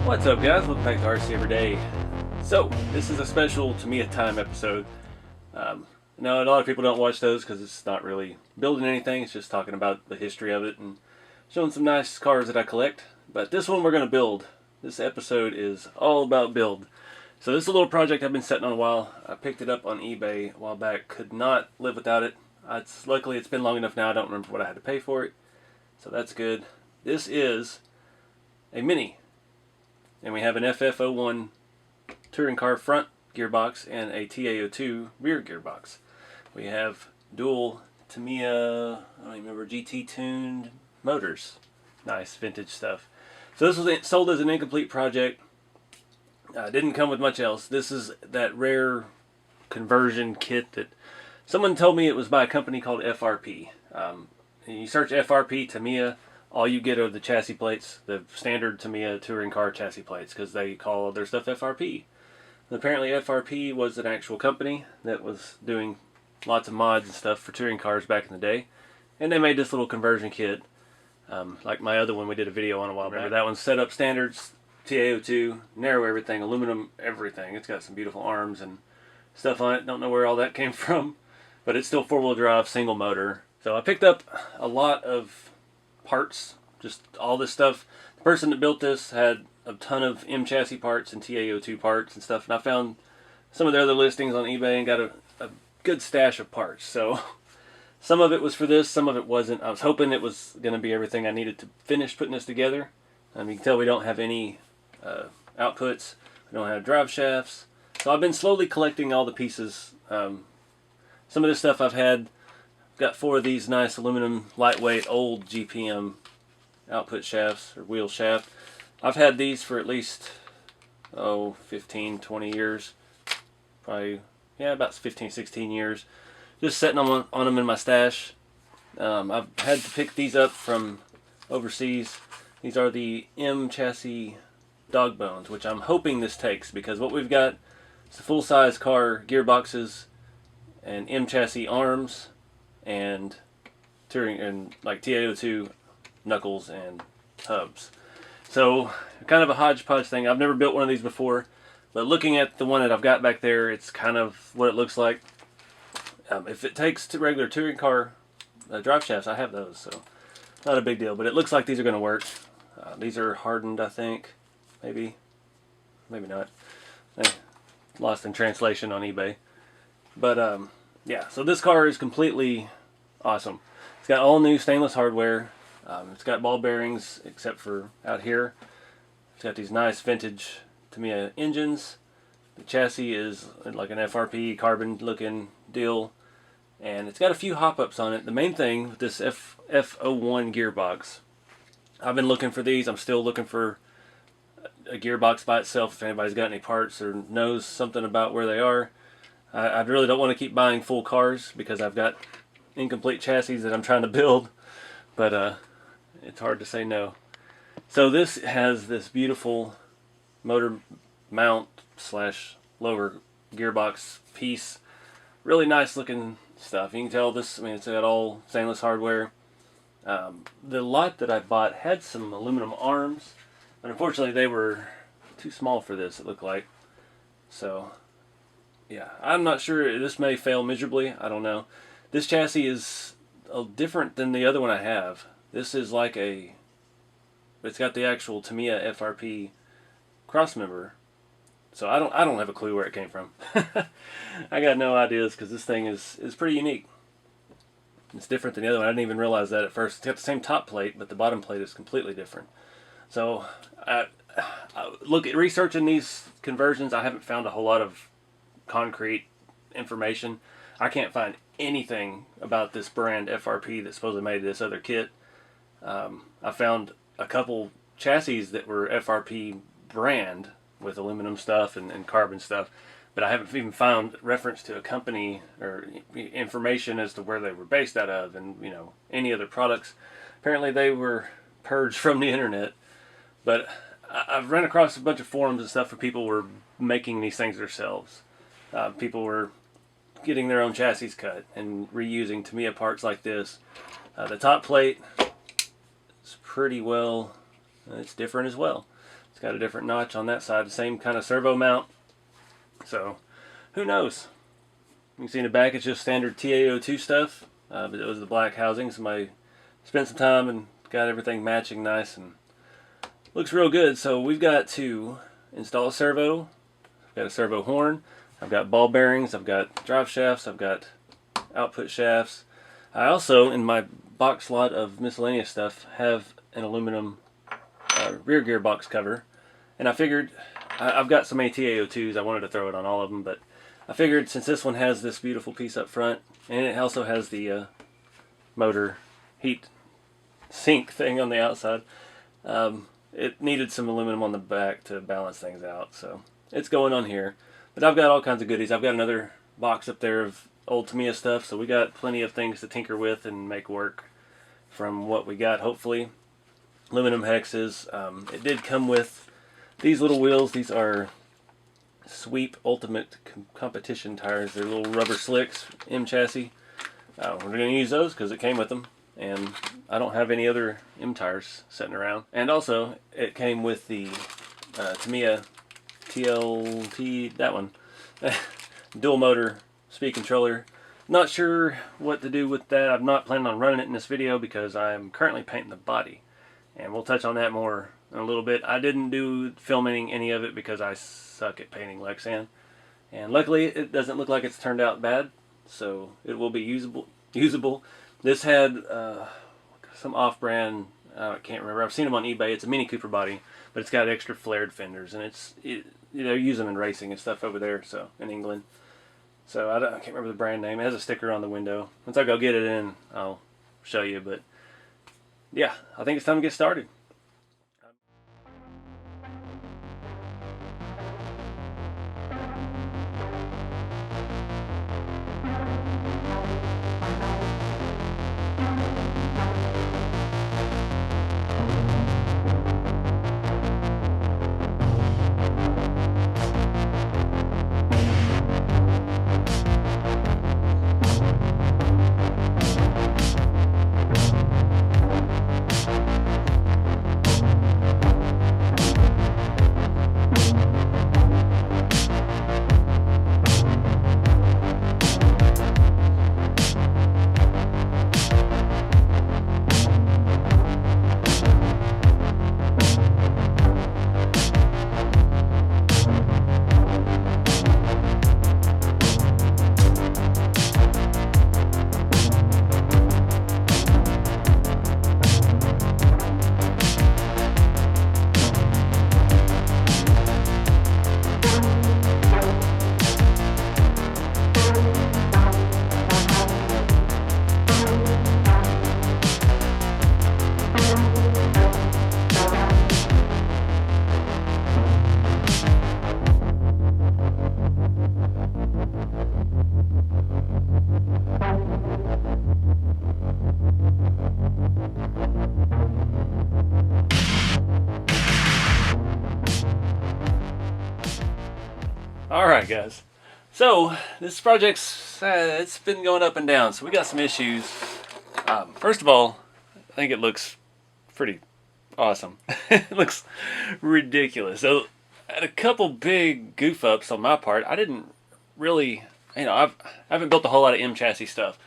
What's up, guys? Welcome back to RC Every Day. So, this is a special Tamiya Time episode. Now, a lot of people don't watch those because it's not really building anything. It's just talking about the history of it and showing some nice cars that I collect. But this one we're going to build. This episode is all about build. So this is a little project I've been setting on a while. I picked it up on eBay a while back. Could not live without it. Luckily, it's been long enough now. I don't remember what I had to pay for it. So that's good. This is a Mini. And we have an FF01 touring car front gearbox and a TA02 rear gearbox. We have dual Tamiya, I don't even remember, GT tuned motors. Nice vintage stuff. So this was sold as an incomplete project. Didn't come with much else. This is that rare conversion kit that someone told me it was by a company called FRP. You search FRP Tamiya, all you get are the chassis plates, the standard Tamiya touring car chassis plates, because they call all their stuff FRP. And apparently FRP was an actual company that was doing lots of mods and stuff for touring cars back in the day. And they made this little conversion kit, like my other one we did a video on a while back. That one's set up standards, TA02, narrow everything, aluminum everything. It's got some beautiful arms and stuff on it. Don't know where all that came from, but it's still four-wheel drive, single motor. So I picked up a lot of parts, just all this stuff. The person that built this had a ton of M chassis parts and TA02 parts and stuff, and I found some of their other listings on eBay and got a good stash of parts. So some of it was for this, some of it wasn't. I was hoping it was going to be everything I needed to finish putting this together. You can tell we don't have any outputs, we don't have drive shafts, so I've been slowly collecting all the pieces. Some of this stuff I've had. Got four of these nice aluminum, lightweight, old GPM output shafts, or wheel shaft. I've had these for at least, 15, 20 years. Probably, yeah, about 15, 16 years. Just setting them on them in my stash. I've had to pick these up from overseas. These are the M chassis dog bones, which I'm hoping this takes, because what we've got is the full-size car gearboxes and M chassis arms, and touring and like TA02 knuckles and hubs. So kind of a hodgepodge thing. I've never built one of these before, but looking at the one that I've got back there, it's kind of what it looks like. If it takes regular touring car drive shafts, I have those, so not a big deal. But it looks like these are going to work. These are hardened, I think. Maybe not. Lost in translation on eBay. But yeah, so this car is completely awesome. It's got all new stainless hardware. It's got ball bearings except for out here. It's got these nice vintage Tamiya engines. The chassis is like an FRP carbon looking deal. And it's got a few hop-ups on it. The main thing with this FF01 gearbox, I've been looking for these. I'm still looking for a gearbox by itself if anybody's got any parts or knows something about where they are. I really don't want to keep buying full cars because I've got incomplete chassis that I'm trying to build, but it's hard to say no. So this has this beautiful motor mount slash lower gearbox piece. Really nice looking stuff. You can tell this, I mean, it's got all stainless hardware. The lot that I bought had some aluminum arms, but unfortunately they were too small for this, it looked like. So yeah, I'm not sure. This may fail miserably. I don't know. This chassis is different than the other one I have. This is like it's got the actual Tamiya FRP crossmember. So I don't have a clue where it came from. I got no ideas because this thing is pretty unique. It's different than the other one. I didn't even realize that at first. It's got the same top plate, but the bottom plate is completely different. So look at researching these conversions. I haven't found a whole lot of concrete information. I can't find anything about this brand FRP that supposedly made this other kit. I found a couple chassis that were FRP brand with aluminum stuff and carbon stuff, but I haven't even found reference to a company or information as to where they were based out of, and any other products. Apparently they were purged from the internet, but I've run across a bunch of forums and stuff where people were making these things themselves. People were getting their own chassis cut and reusing Tamiya parts like this. The top plate is pretty well, it's different as well. got a different notch on that side, the same kind of servo mount. So, who knows? You can see in the back it's just standard TaO2 stuff, but it was the black housing. Somebody spent some time and got everything matching nice and looks real good. So we've got to install a servo. I've got a servo horn. I've got ball bearings. I've got drive shafts. I've got output shafts. I also, in my box lot of miscellaneous stuff, have an aluminum rear gearbox cover. And I figured, I've got so many TaO2s, I wanted to throw it on all of them, but I figured since this one has this beautiful piece up front, and it also has the motor heat sink thing on the outside, it needed some aluminum on the back to balance things out. So it's going on here. But I've got all kinds of goodies. I've got another box up there of old Tamiya stuff, so we got plenty of things to tinker with and make work from what we got, hopefully. Aluminum hexes. It did come with these little wheels. These are Sweep Ultimate Competition tires. They're little rubber slicks, M chassis. We're going to use those because it came with them, and I don't have any other M tires sitting around. And also, it came with the Tamiya TLT, that one, dual motor speed controller. Not sure what to do with that. I'm not planning on running it in this video because I'm currently painting the body, and we'll touch on that more in a little bit. I didn't do filming any of it because I suck at painting Lexan, and luckily it doesn't look like it's turned out bad, so it will be usable. This had some off-brand, I can't remember, I've seen them on eBay. It's a Mini Cooper body, but it's got extra flared fenders, and they use them in racing and stuff over there, so in England. So I can't remember the brand name. It has a sticker on the window. Once I go get it in, I'll show you, but yeah, I think it's time to get started. Alright guys, so this project's, it's been going up and down, so we got some issues. First of all, I think it looks pretty awesome. It looks ridiculous. So, I had a couple big goof ups on my part. I didn't really, I haven't built a whole lot of M chassis stuff.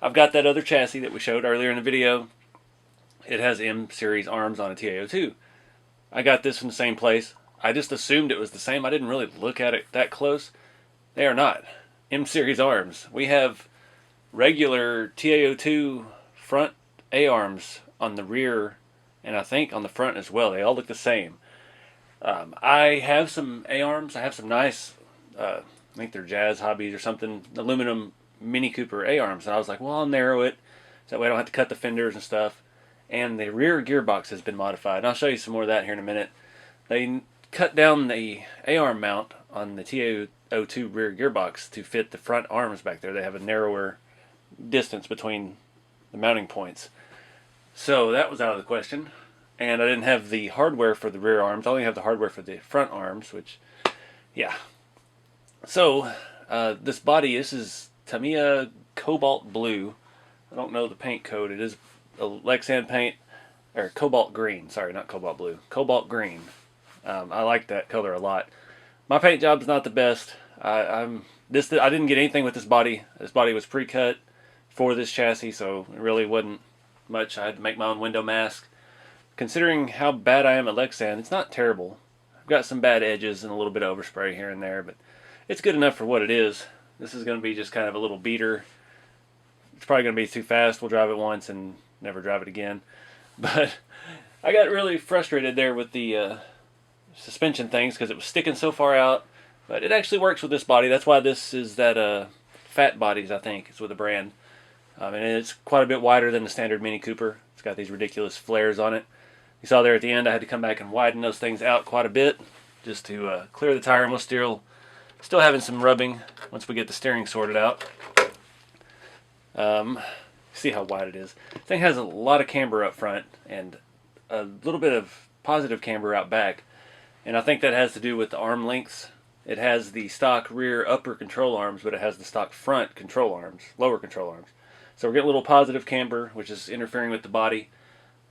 I've got that other chassis that we showed earlier in the video. It has M series arms on a TaO2. I got this from the same place. I just assumed it was the same. I didn't really look at it that close. They are not. M series arms. We have regular TaO2 front A-arms on the rear, and I think on the front as well. They all look the same. I have some A-arms. I have some nice, I think they're Jazz Hobbies or something, aluminum Mini Cooper A-arms. And I was like, well, I'll narrow it so that way I don't have to cut the fenders and stuff. And the rear gearbox has been modified. And I'll show you some more of that here in a minute. They cut down the A-arm mount on the TaO2 rear gearbox to fit the front arms back there. They have a narrower distance between the mounting points. So that was out of the question. And I didn't have the hardware for the rear arms. I only have the hardware for the front arms, which, yeah. So, this body, this is Tamiya Cobalt Blue. I don't know the paint code. It is a Lexan paint, or Cobalt Green. Sorry, not Cobalt Blue. Cobalt Green. I like that color a lot. My paint job's not the best. I didn't get anything with this body. This body was pre-cut for this chassis, so it really wasn't much. I had to make my own window mask. Considering how bad I am at Lexan, it's not terrible. I've got some bad edges and a little bit of overspray here and there, but it's good enough for what it is. This is going to be just kind of a little beater. It's probably going to be too fast. We'll drive it once and never drive it again. But I got really frustrated there with the suspension things because it was sticking so far out. But it actually works with this body. That's why this is that Fat Bodies, I think, is with the brand. And it's quite a bit wider than the standard Mini Cooper. It's got these ridiculous flares on it. You saw there at the end I had to come back and widen those things out quite a bit just to clear the tire, and we'll still having some rubbing once we get the steering sorted out. See how wide it is. The thing has a lot of camber up front and a little bit of positive camber out back, and I think that has to do with the arm lengths. It has the stock rear upper control arms, but it has the stock front control arms, lower control arms. So we're getting a little positive camber, which is interfering with the body.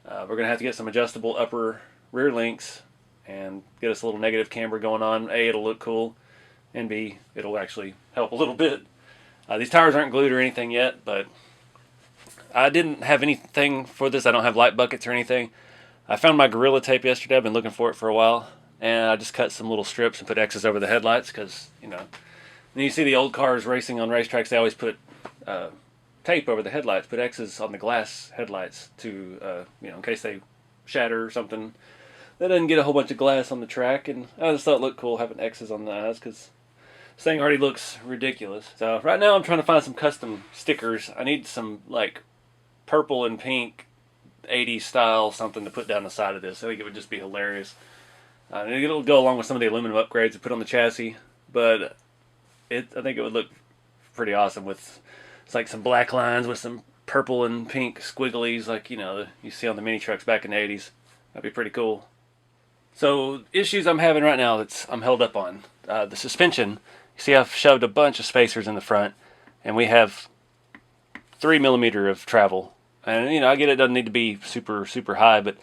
We're going to have to get some adjustable upper rear links and get us a little negative camber going on. A, it'll look cool, and B, it'll actually help a little bit. These tires aren't glued or anything yet, but I didn't have anything for this. I don't have light buckets or anything. I found my Gorilla Tape yesterday. I've been looking for it for a while, and I just cut some little strips and put X's over the headlights because, when you see the old cars racing on racetracks, they always put tape over the headlights, put X's on the glass headlights to, in case they shatter or something. They didn't get a whole bunch of glass on the track, and I just thought it looked cool having X's on the eyes because this thing already looks ridiculous. So right now I'm trying to find some custom stickers. I need some like purple and pink 80s style something to put down the side of this. I think it would just be hilarious. And it'll go along with some of the aluminum upgrades to put on the chassis, but I think it would look pretty awesome with it's like some black lines with some purple and pink squigglies like you see on the mini trucks back in the 80s. That'd be pretty cool. So issues I'm having right now that I'm held up on the suspension. You see I've shoved a bunch of spacers in the front, and we have 3mm of travel. And I get it doesn't need to be super high, but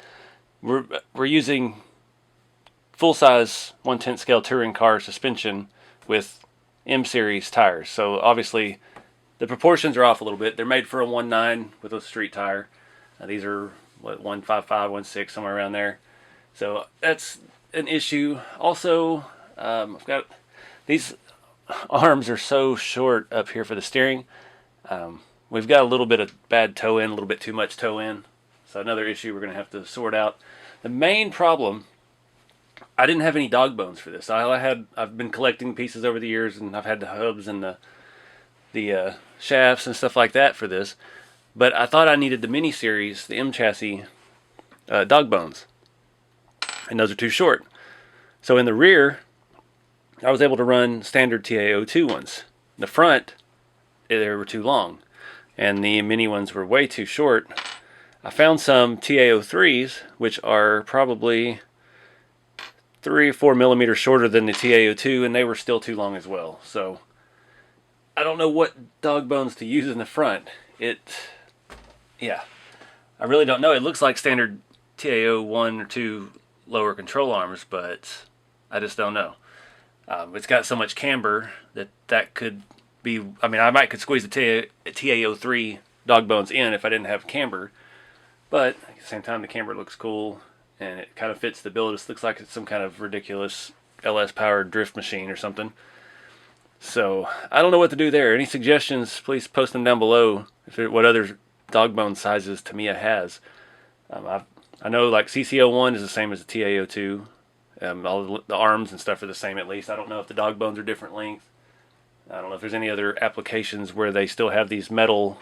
we're using full size 1/10 scale touring car suspension with M series tires. So obviously the proportions are off a little bit. They're made for a 1.9 with a street tire. These are 1.55, 1.6, somewhere around there. So that's an issue. Also, I've got these arms are so short up here for the steering. We've got a little bit of bad toe in, a little bit too much toe in. So another issue we're going to have to sort out. The main problem, I didn't have any dog bones for this. I've been collecting pieces over the years, and I've had the hubs and the shafts and stuff like that for this. But I thought I needed the mini series, the M chassis dog bones, and those are too short. So in the rear, I was able to run standard TAO2 ones. In the front, they were too long, and the mini ones were way too short. I found some TAO3s, which are probably 3 or 4mm shorter than the TAO2, and they were still too long as well. So I don't know what dog bones to use in the front. I really don't know. It looks like standard TAO1 or 2 lower control arms, but I just don't know. It's got so much camber that could be. I mean, I could squeeze the TAO3 dog bones in if I didn't have camber, but at the same time, the camber looks cool and it kind of fits the build. It looks like it's some kind of ridiculous LS powered drift machine or something. So I don't know what to do there. Any suggestions? Please post them down below. What other dog bone sizes Tamiya has. I know like CCO1 is the same as the TAO2. All the arms and stuff are the same at least. I don't know if the dog bones are different length. I don't know if there's any other applications where they still have these metal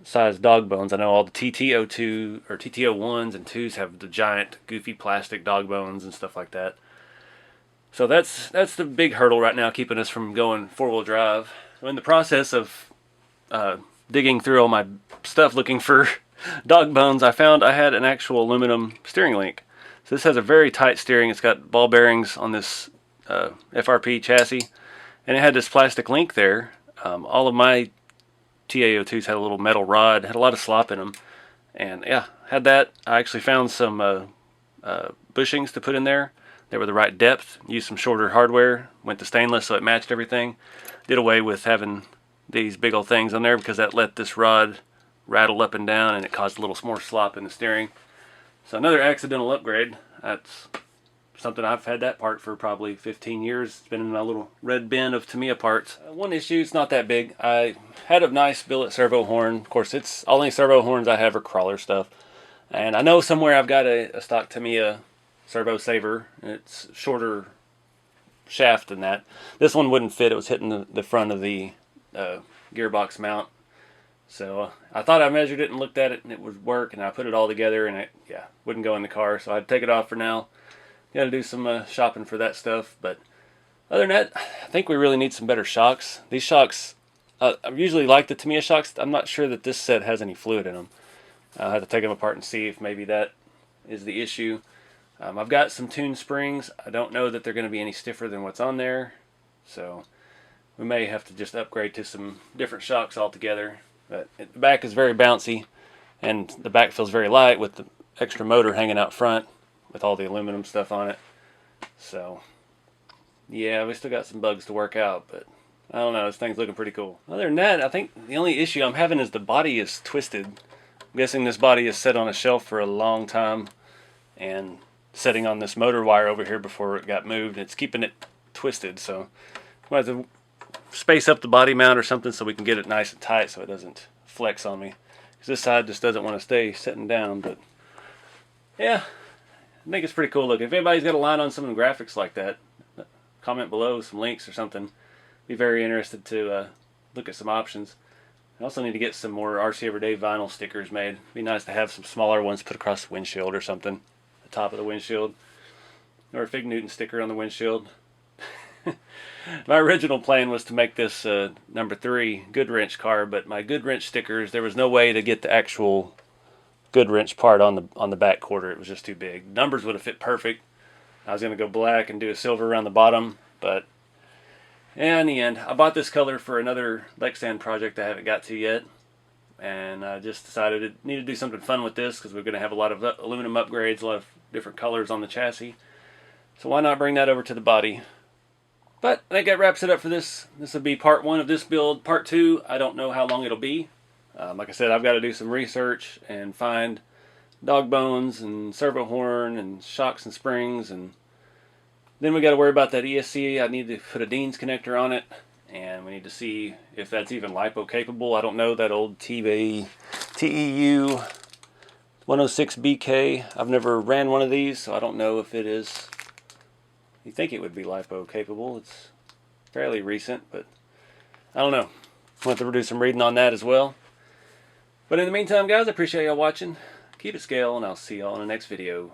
sized dog bones. I know all the TTO2 or TTO1s and 2s have the giant goofy plastic dog bones and stuff like that. So that's the big hurdle right now, keeping us from going four-wheel drive. So in the process of digging through all my stuff looking for dog bones, I found I had an actual aluminum steering link. So this has a very tight steering. It's got ball bearings on this FRP chassis, and it had this plastic link there. All of my TAO2s had a little metal rod, had a lot of slop in them, and yeah, had that. I actually found some bushings to put in there. They were the right depth. Used some shorter hardware. Went to stainless so it matched everything. Did away with having these big old things on there because that let this rod rattle up and down and it caused a little more slop in the steering. So another accidental upgrade. That's something I've had that part for probably 15 years. It's been in my little red bin of Tamiya parts. One issue, it's not that big. I had a nice billet servo horn. Of course, it's only servo horns I have are crawler stuff. And I know somewhere I've got a stock Tamiya servo saver. It's shorter shaft than that. This one wouldn't fit. It was hitting the front of the gearbox mount. So I thought I measured it and looked at it and it would work, and I put it all together and it wouldn't go in the car. So I'd take it off for now. Got to do some shopping for that stuff. But other than that, I think we really need some better shocks. These shocks, I usually like the Tamiya shocks. I'm not sure that this set has any fluid in them. I'll have to take them apart and see if maybe that is the issue. I've got some tuned springs. I don't know that they're going to be any stiffer than what's on there. So we may have to just upgrade to some different shocks altogether. But the back is very bouncy, and the back feels very light with the extra motor hanging out front with all the aluminum stuff on it. So yeah, we still got some bugs to work out, but I don't know, this thing's looking pretty cool. Other than that, I think the only issue I'm having is the body is twisted. I'm guessing this body is set on a shelf for a long time and setting on this motor wire over here before it got moved. It's keeping it twisted, so we'll have to space up the body mount or something so we can get it nice and tight so it doesn't flex on me. Because this side just doesn't want to stay sitting down. But yeah, I think it's pretty cool looking. If anybody's got a line on some of the graphics like that, comment below some links or something. Be very interested to look at some options. I also need to get some more RC Everyday vinyl stickers made. It'd be nice to have some smaller ones put across the windshield or something. The top of the windshield. Or a Fig Newton sticker on the windshield. My original plan was to make this number 3 Goodwrench car, but my Goodwrench stickers, there was no way to get the actual Goodwrench part on the back quarter. It was just too big. Numbers would have fit perfect. I was going to go black and do a silver around the bottom, but yeah, in the end, I bought this color for another Lexan project I haven't got to yet, and I just decided I need to do something fun with this because we're going to have a lot of aluminum upgrades, a lot of different colors on the chassis. So why not bring that over to the body? But I think that wraps it up for this. This will be part 1 of this build. Part 2, I don't know how long it'll be. Like I said, I've got to do some research and find dog bones and servo horn and shocks and springs, and then we got to worry about that ESC. I need to put a Dean's connector on it, and we need to see if that's even LiPo capable. I don't know, that old TEU 106BK. I've never ran one of these, so I don't know if it is. You think it would be LiPo capable. It's fairly recent, but I don't know. We'll have to do some reading on that as well. But in the meantime, guys, I appreciate y'all watching. Keep it scale, and I'll see y'all in the next video.